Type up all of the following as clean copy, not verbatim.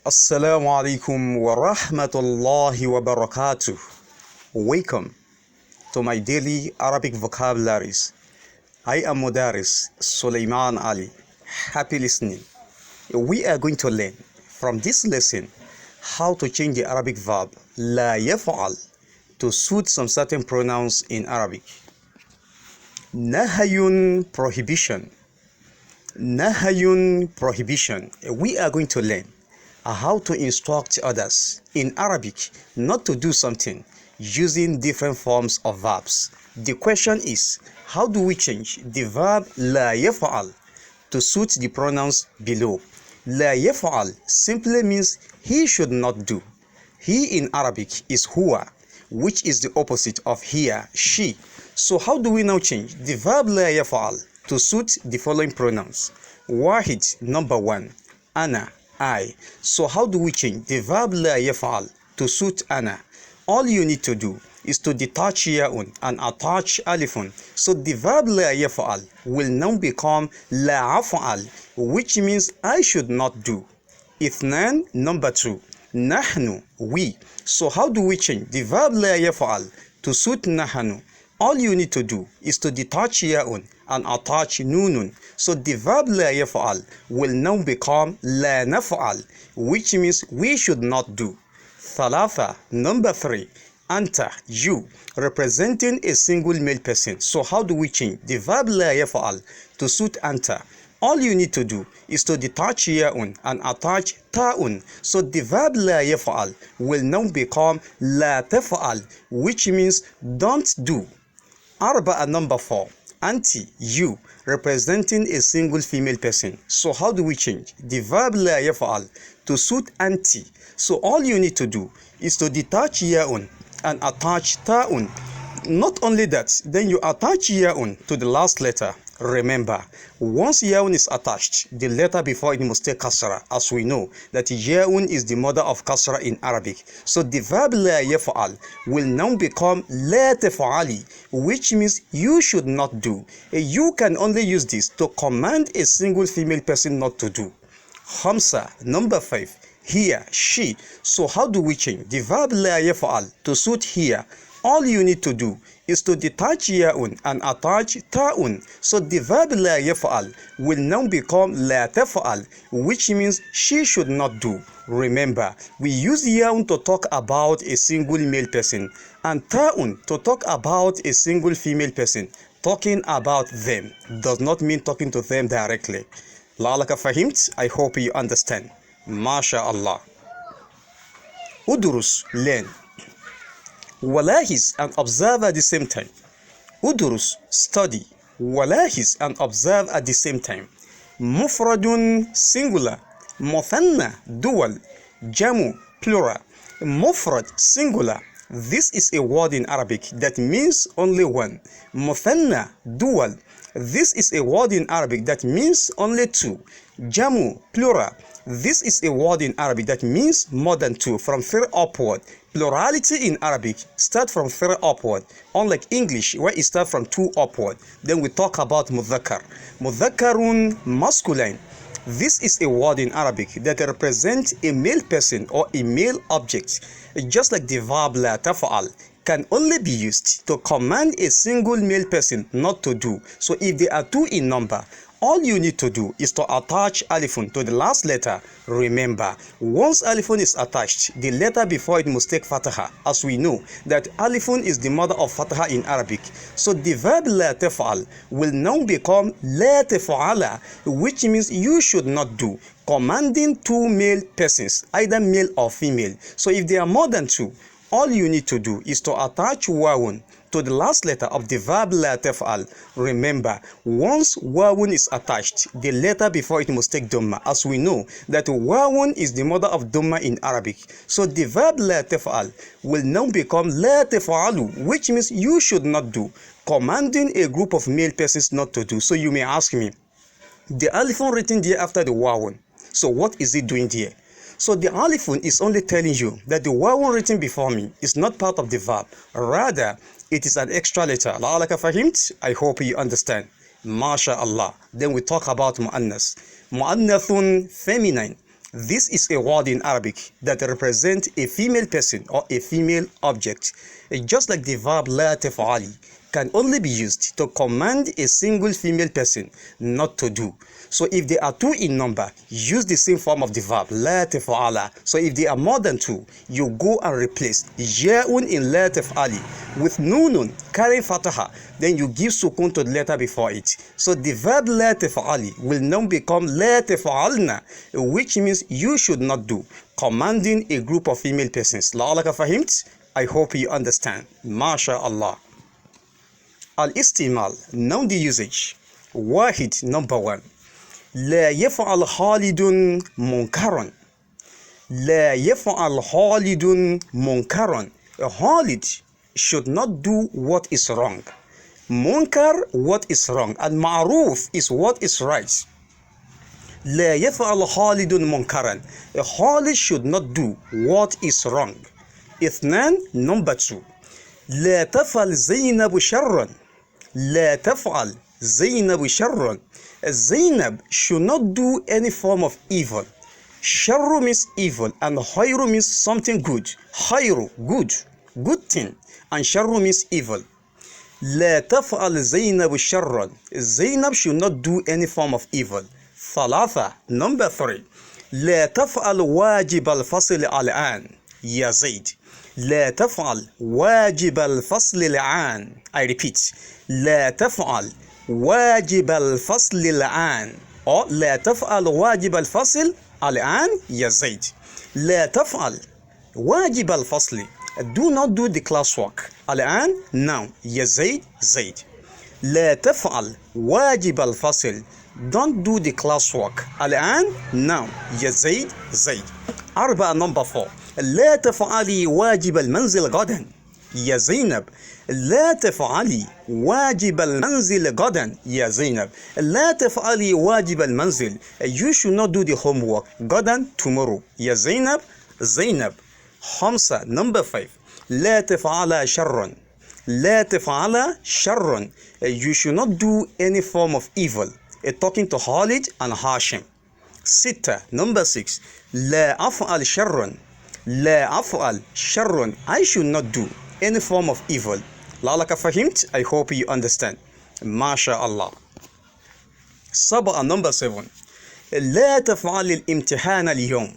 Assalamu alaikum wa rahmatullahi wa barakatuh. Welcome to my daily Arabic vocabularies. I am Mudaris Sulaiman Ali. Happy listening. We are going to learn from this lesson how to change the Arabic verb la yaf'al to suit some certain pronouns in Arabic. Nahayun, prohibition. Nahayun, prohibition. We are going to learn how to instruct others in Arabic not to do something using different forms of verbs. The question is, how do we change the verb la yaf'al to suit the pronouns below? La yaf'al simply means he should not do. He in Arabic is huwa, which is the opposite of here, she. So how do we now change the verb la yaf'al to suit the following pronouns? Wahid, number one, ana, I. So how do we change the verb la yaf'al to suit ana? All you need to do is to detach ya'un and attach alifun. So the verb la yaf'al will now become la af'al, which means I should not do. Ithnan, number two, nahnu, we. So how do we change the verb la yaf'al to suit nahnu? All you need to do is to detach ya'un and attach nunun. So the verb la yaf'al will now become la naf'al, which means we should not do. Thalatha, number three, anta, you, representing a single male person. So how do we change the verb la yaf'al to suit anta? All you need to do is to detach ya'un and attach ta'un. So the verb la yaf'al will now become la taf'al, which means don't do. Arba'a, number four, anti, you, representing a single female person. So how do we change the verb la yaf'al to suit anti? So all you need to do is to detach ya'un and attach ta'un. Not only that, then you attach ya'un to the last letter. Remember, once ya'un is attached, the letter before it must take kasra, as we know that ya'un is the mother of kasra in Arabic. So the verb la yaf'al will now become la taf'ali, which means you should not do. You can only use this to command a single female person not to do. Khamsa, number five, here, she. So how do we change the verb la yaf'al to suit here? All you need to do is to detach ya'un and attach ta'un. So the verb la yaf'al will now become la taf'al, which means she should not do. Remember, we use ya'un to talk about a single male person and ta'un to talk about a single female person. Talking about them does not mean talking to them directly. La'alaka fahimt? I hope you understand. MashaAllah. Udurus, learn. Walahis, and observe at the same time. Udurus, study. Walahis, and observe at the same time. Mufradun, singular. Muthanna, dual. Jamu, plural. Mufrad, singular. This is a word in Arabic that means only one. Muthanna, dual. This is a word in Arabic that means only two. Jamu, plural. This is a word in Arabic that means more than two, from three upward. Plurality in Arabic starts from three upward, unlike English where it starts from two upward. Then we talk about mudhakkar. Mudhakkarun, masculine. This is a word in Arabic that represents a male person or a male object. Just like the verb la taf'al can only be used to command a single male person not to do. So if there are two in number, all you need to do is to attach alifun to the last letter. Remember, once alifun is attached, the letter before it must take fataha, as we know that alifun is the mother of fataha in Arabic. So the verb la taf'al will now become la taf'ala, which means you should not do, commanding two male persons, either male or female. So if there are more than two, all you need to do is to attach wawun to the last letter of the verb la taf'al. Remember, once wawun is attached, the letter before it must take dhamma, as we know that wawun is the mother of dhamma in Arabic. So the verb la taf'al will now become la taf'alu, which means you should not do, commanding a group of male persons not to do. So you may ask me, the alifun written there after the wawun, so what is it doing there? So the alifun is only telling you that the wawun written before me is not part of the verb. Rather, it is an extra letter. La'alaka fahimt? I hope you understand. MashaAllah. Then we talk about mu'annas. Mu'annathun, feminine. This is a word in Arabic that represents a female person or a female object. Just like the verb لا تفعلي can only be used to command a single female person not to do. So if they are two in number, use the same form of the verb لا تفعل. So if they are more than two, you go and replace yaun in لا تفعلي with nunun carrying fataha. Then you give sukun to the letter before it. So the verb لا تفعلي will now become لا تفعلنا, which means you should not do, commanding a group of female persons. لعلك فهمت? I hope you understand. MashaAllah. Al-istimal, now the usage. Wahid, number 1. لا يفعل خالد منكرا. لا يفعل خالد منكرا. Khalid should not do what is wrong. Munkar, what is wrong, and ma'ruf is what is right. لا يفعل خالد منكرا. Khalid should not do what is wrong. اثنان, number 2. لا تفعل زينب شرا. لا تفعل زينب شرا. Zainab should not do any form of evil. Sharru means evil and khayru means something good. Khayru, good thing, and sharru means evil. لا تفعل زينب شرا. Zainab should not do any form of evil. ثلاثة, number 3. لا تفعل واجب الفصل الآن يا زيد. لا تفعل واجب الفصل الآن. I repeat. لا تفعل واجب الفصل الآن. Or لا تفعل واجب الفصل الآن يا زيد. لا تفعل واجب الفصل. Do not do the classwork. الآن, now. يا زيد, زيد. لا تفعل واجب الفصل. Don't do the classwork. الآن, now. يا زيد, زيد. أربعة, number 4. لا تفعلي واجب المنزل غدا يا زينب. لا تفعلي واجب المنزل غدا يا زينب. لا تفعلي واجب المنزل. You should not do the homework غدا, tomorrow. يا زينب, زينب. 5, number 5. لا تفعل شرا. لا تفعل شرا. You should not do any form of evil. Talking to Khalid and Hashim. 6, number 6. لا أفعل شرا. لا أفعل شرا. I should not do any form of evil. لعلك فهمت? I hope you understand. MashaAllah. 7, number 7. لا تفعل الامتحان اليوم.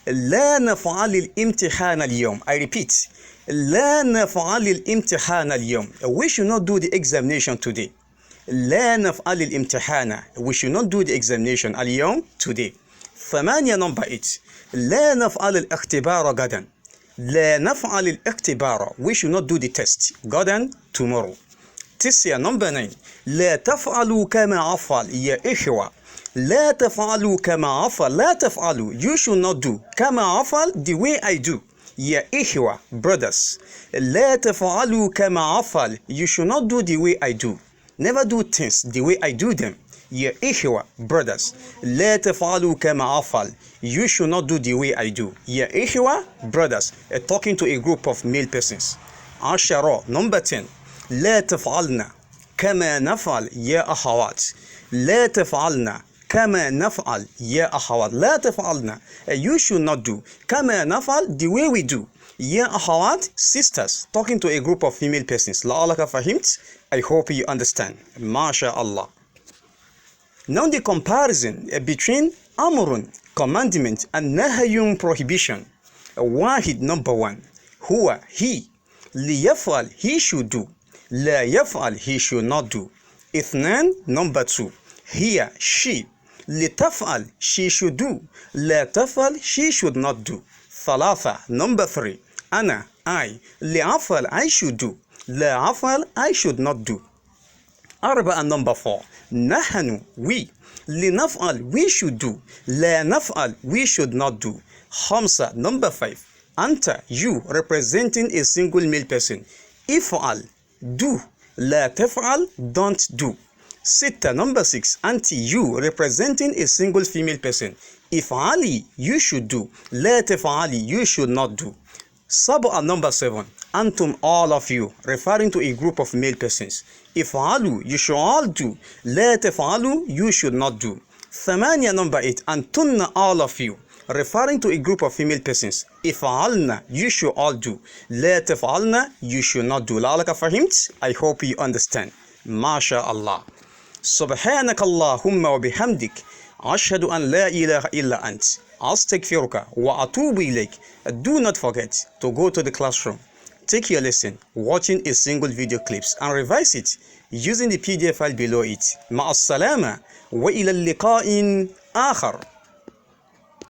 لا نفعل الامتحان اليوم. I repeat. لا نفعل الامتحان اليوم. We should not do the examination today. لا نفعل الامتحان. We should not do the examination اليوم, today. 8, number 8. لا نفعل الاختبار غدا. لا نفعل الاختبار. We should not do the test غدا, tomorrow. 9, number 9. لا تفعلوا كما أفعل يا إخوة. لا تفعلوا كما أفعل. لا تفعلوا. You should not do كما أفعل, the way I do. يا إخوة, brothers. لا تفعلوا كما أفعل. You should not do the way I do. Never do things the way I do them. يا إخوة, brothers. لا تفعلوا كما أفعل. You should not do the way I do. يا إخوة, brothers. Talking to a group of male persons. 10, number 10. لا تفعلنا كما نفعل يا أخوات. لا تفعلنا كما نفعل يا أخوات. لا تفعلنا. You should not do كما نفعل, the way we do. يا أخوات, sisters. Talking to a group of female persons. لعلك فهمت? I hope you understand. MashaAllah. Now the comparison between Amrun, commandment, and Nahayun, prohibition. Wahid, number 1. Huwa, he. ليفعل, he should do. لا يفعل, he should not do. اثنان, number 2. هي, she. لتفعل, she should do. لا تفعل, she should not do. ثلاثة, number 3. أنا, I. لأفعل, I should do. لا أفعل, I should not do. أربعة, number 4. نحن, we. لنفعل, we should do. لا نفعل, we should not do. خمسة, number 5. أنت, you, representing a single male person. افعل, do. لا تفعل, don't do. ستة, number 6. أنت, you, representing a single female person. افعلي, you should do. لا تفعلي, you should not do. سبعة, number 7. أنتم, all of you, referring to a group of male persons. افعلوا, you should all do. لا تفعلوا, you should not do. ثمانية, number 8. أنتن, all of you, referring to a group of female persons. افعلنا, you should all do. لا تفعلنا, you should not do. لعلك فهمت? I hope you understand. ما شاء الله. سبحانك اللهم وبحمدك أشهد أن لا إله إلا أنت أستغفرك وأتوب إليك. Do not forget to go to the classroom, take your lesson watching a single video clips and revise it using the PDF file below it. مع السلامة وإلى اللقاء آخر.